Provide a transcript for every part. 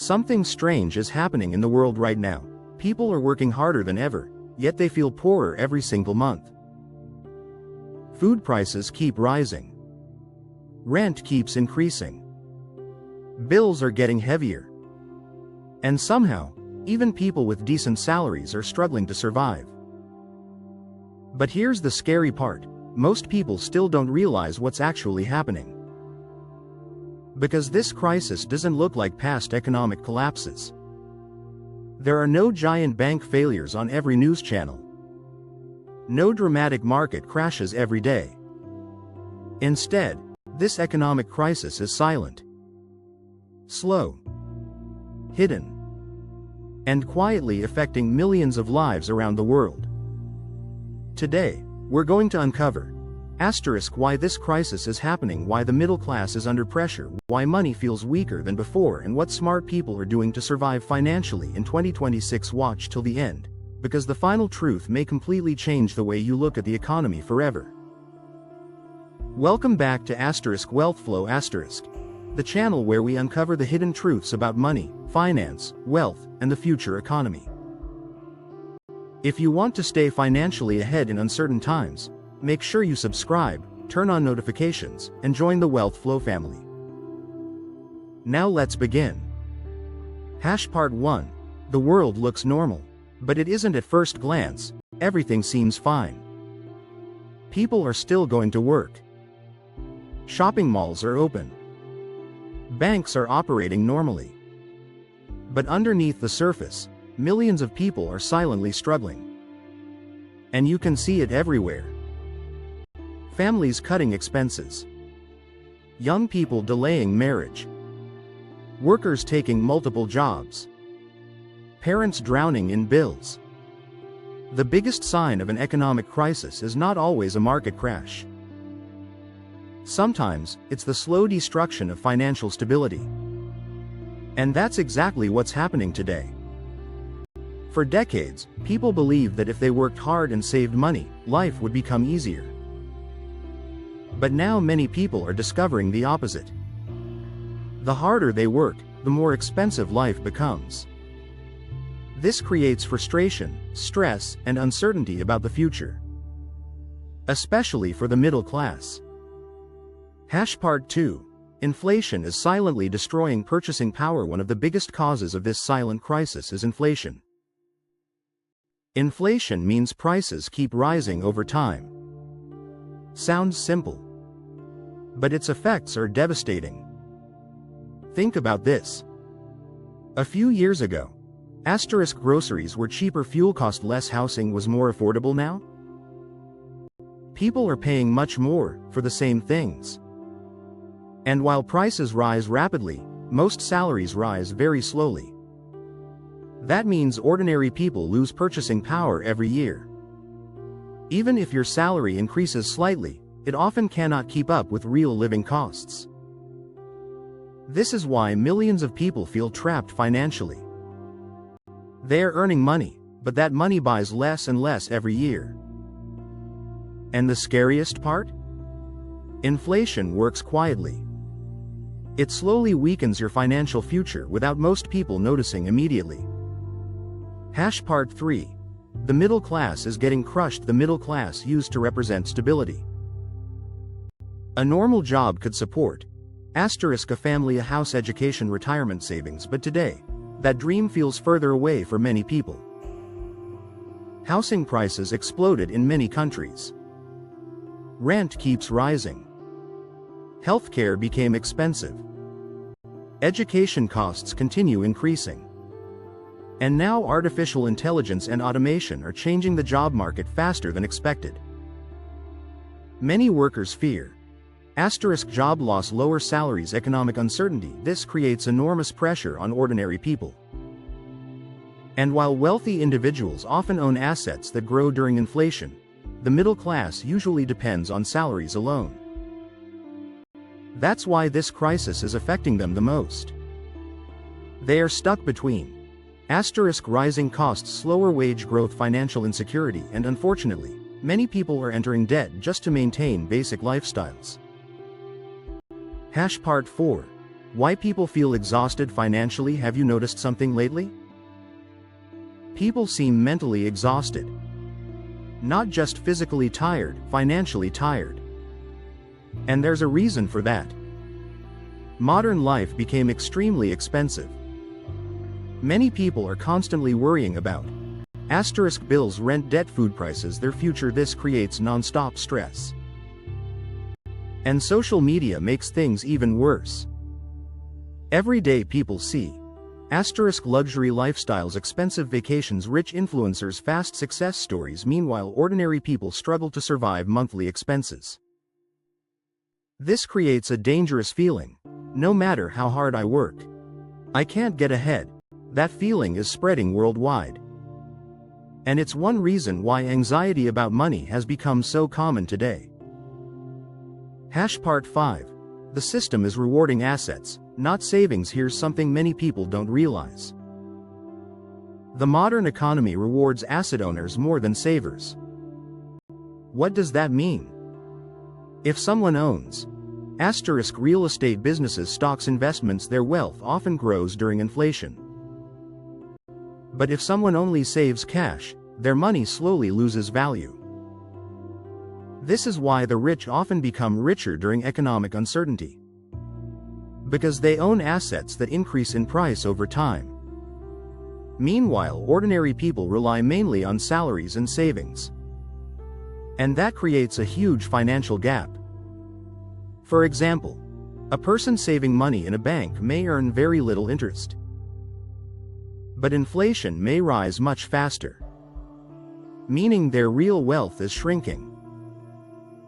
Something strange is happening in the world right now. People are working harder than ever, yet they feel poorer every single month. Food prices keep rising. Rent keeps increasing. Bills are getting heavier. And somehow, even people with decent salaries are struggling to survive. But here's the scary part: most people still don't realize what's actually happening. Because this crisis doesn't look like past economic collapses. There are no giant bank failures on every news channel. No dramatic market crashes every day. Instead, this economic crisis is silent, slow, hidden, and quietly affecting millions of lives around the world. Today, we're going to uncover why this crisis is happening, why the middle class is under pressure, why money feels weaker than before, and what smart people are doing to survive financially in 2026. Watch till the end, because the final truth may completely change the way you look at the economy forever. Welcome back to Wealth Flow the channel where we uncover the hidden truths about money, finance, wealth, and the future economy. If you want to stay financially ahead in uncertain times, make sure you subscribe, turn on notifications, and join the Wealth Flow family. Now let's begin. Part 1. The world looks normal. But it isn't at first glance. Everything seems fine. People are still going to work. Shopping malls are open. Banks are operating normally. But underneath the surface, millions of people are silently struggling. And you can see it everywhere. Families cutting expenses. Young people delaying marriage. Workers taking multiple jobs. Parents drowning in bills. The biggest sign of an economic crisis is not always a market crash. Sometimes, it's the slow destruction of financial stability. And that's exactly what's happening today. For decades, people believed that if they worked hard and saved money, life would become easier. But now many people are discovering the opposite. The harder they work, the more expensive life becomes. This creates frustration, stress, and uncertainty about the future. Especially for the middle class. Part 2. Inflation is silently destroying purchasing power. One of the biggest causes of this silent crisis is inflation. Inflation means prices keep rising over time. Sounds simple. But its effects are devastating. Think about this. A few years ago, groceries were cheaper, fuel cost less, housing was more affordable. Now, people are paying much more for the same things. And while prices rise rapidly, most salaries rise very slowly. That means ordinary people lose purchasing power every year. Even if your salary increases slightly, it often cannot keep up with real living costs. This is why millions of people feel trapped financially. They are earning money, but that money buys less and less every year. And the scariest part? Inflation works quietly. It slowly weakens your financial future without most people noticing immediately. Part 3. The middle class is getting crushed. The middle class used to represent stability. A normal job could support a family, a house, education, retirement savings, but today, that dream feels further away for many people. Housing prices exploded in many countries. Rent keeps rising. Healthcare became expensive. Education costs continue increasing. And now artificial intelligence and automation are changing the job market faster than expected. Many workers fear job loss, lower salaries, economic uncertainty. This creates enormous pressure on ordinary people. And while wealthy individuals often own assets that grow during inflation, the middle class usually depends on salaries alone. That's why this crisis is affecting them the most. They are stuck between rising costs, slower wage growth, financial insecurity, and unfortunately, many people are entering debt just to maintain basic lifestyles. Part 4. Why people feel exhausted financially? Have you noticed something lately? People seem mentally exhausted. Not just physically tired, financially tired. And there's a reason for that. Modern life became extremely expensive. Many people are constantly worrying about bills, rent, debt, food prices, their future. This creates non-stop stress. And social media makes things even worse. Every day people see luxury lifestyles, expensive vacations, rich influencers, fast success stories. Meanwhile, ordinary people struggle to survive monthly expenses. This creates a dangerous feeling. No matter how hard I work, I can't get ahead. That feeling is spreading worldwide. And it's one reason why anxiety about money has become so common today. Part 5. The system is rewarding assets, not savings. Here's something many people don't realize. The modern economy rewards asset owners more than savers. What does that mean? If someone owns real estate, businesses, stocks, investments, their wealth often grows during inflation. But if someone only saves cash, their money slowly loses value. This is why the rich often become richer during economic uncertainty. Because they own assets that increase in price over time. Meanwhile, ordinary people rely mainly on salaries and savings. And that creates a huge financial gap. For example, a person saving money in a bank may earn very little interest. But inflation may rise much faster, meaning their real wealth is shrinking.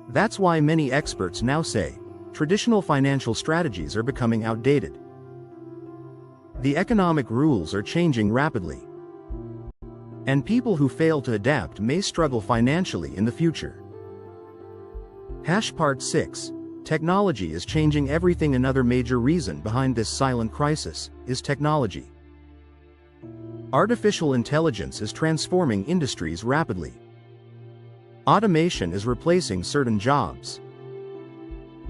That's why many experts now say traditional financial strategies are becoming outdated. The economic rules are changing rapidly, and people who fail to adapt may struggle financially in the future. Part 6. Technology is changing everything. Another major reason behind this silent crisis is technology. Artificial intelligence is transforming industries rapidly. Automation is replacing certain jobs.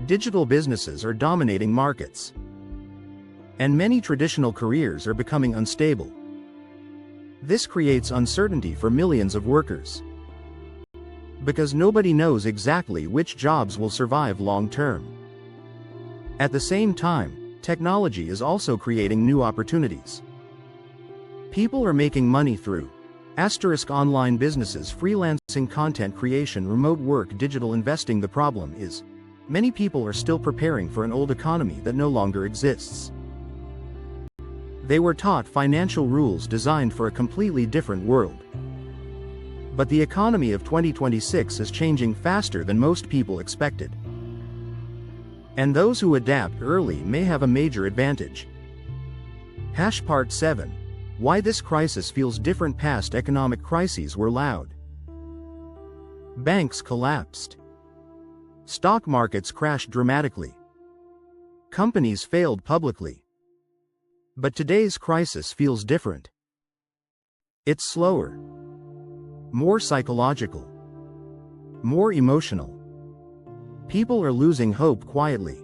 Digital businesses are dominating markets. And many traditional careers are becoming unstable. This creates uncertainty for millions of workers. Because nobody knows exactly which jobs will survive long term. At the same time, technology is also creating new opportunities. People are making money through online businesses, freelancing, content creation, remote work, digital investing. The problem is, many people are still preparing for an old economy that no longer exists. They were taught financial rules designed for a completely different world. But the economy of 2026 is changing faster than most people expected. And those who adapt early may have a major advantage. Part 7. Why this crisis feels different. Past economic crises were loud. Banks collapsed. Stock markets crashed dramatically. Companies failed publicly. But today's crisis feels different. It's slower, more psychological, more emotional. People are losing hope quietly.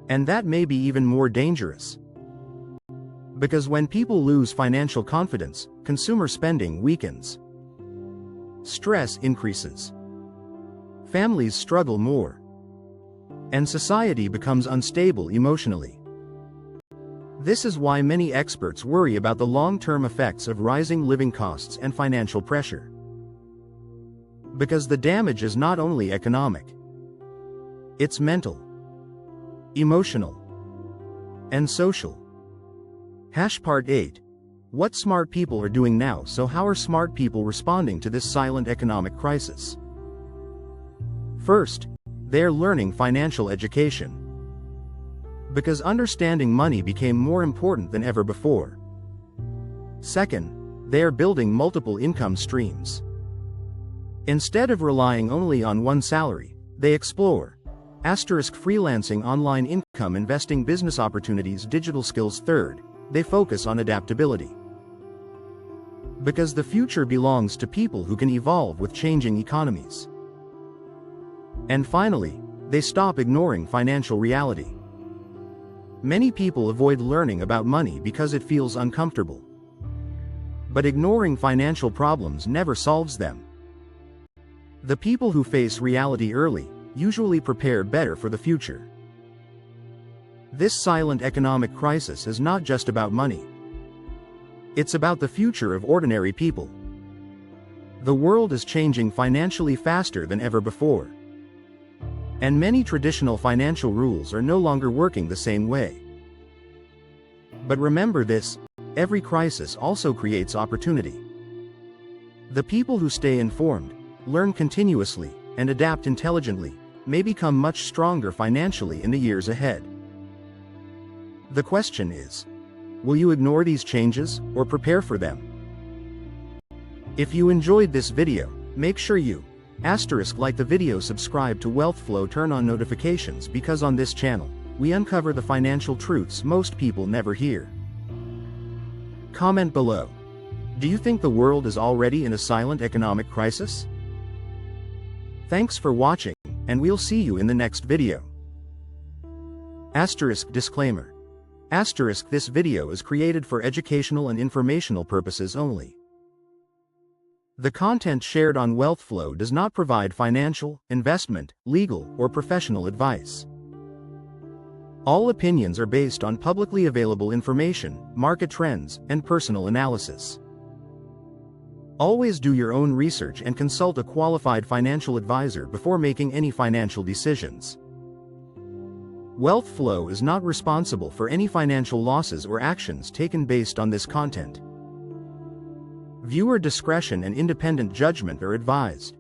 And that may be even more dangerous. Because when people lose financial confidence, consumer spending weakens. Stress increases. Families struggle more. And society becomes unstable emotionally. This is why many experts worry about the long-term effects of rising living costs and financial pressure. Because the damage is not only economic. It's mental, emotional, and social. Part 8. What smart people are doing now. So how are smart people responding to this silent economic crisis? First, they're learning financial education. Because understanding money became more important than ever before. Second, they are building multiple income streams. Instead of relying only on one salary, they explore freelancing, online income, investing, business opportunities, digital skills. Third, they focus on adaptability. Because the future belongs to people who can evolve with changing economies. And finally, they stop ignoring financial reality. Many people avoid learning about money because it feels uncomfortable. But ignoring financial problems never solves them. The people who face reality early usually prepare better for the future. This silent economic crisis is not just about money. It's about the future of ordinary people. The world is changing financially faster than ever before. And many traditional financial rules are no longer working the same way. But remember this, every crisis also creates opportunity. The people who stay informed, learn continuously, and adapt intelligently may become much stronger financially in the years ahead. The question is, will you ignore these changes or prepare for them? If you enjoyed this video, make sure you like the video, subscribe to Wealth Flow, turn on notifications, because on this channel, we uncover the financial truths most people never hear. Comment below. Do you think the world is already in a silent economic crisis? Thanks for watching, and we'll see you in the next video. Disclaimer. This video is created for educational and informational purposes only. The content shared on Wealth Flow does not provide financial, investment, legal, or professional advice. All opinions are based on publicly available information, market trends, and personal analysis. Always do your own research and consult a qualified financial advisor before making any financial decisions. Wealth Flow is not responsible for any financial losses or actions taken based on this content. Viewer discretion and independent judgment are advised.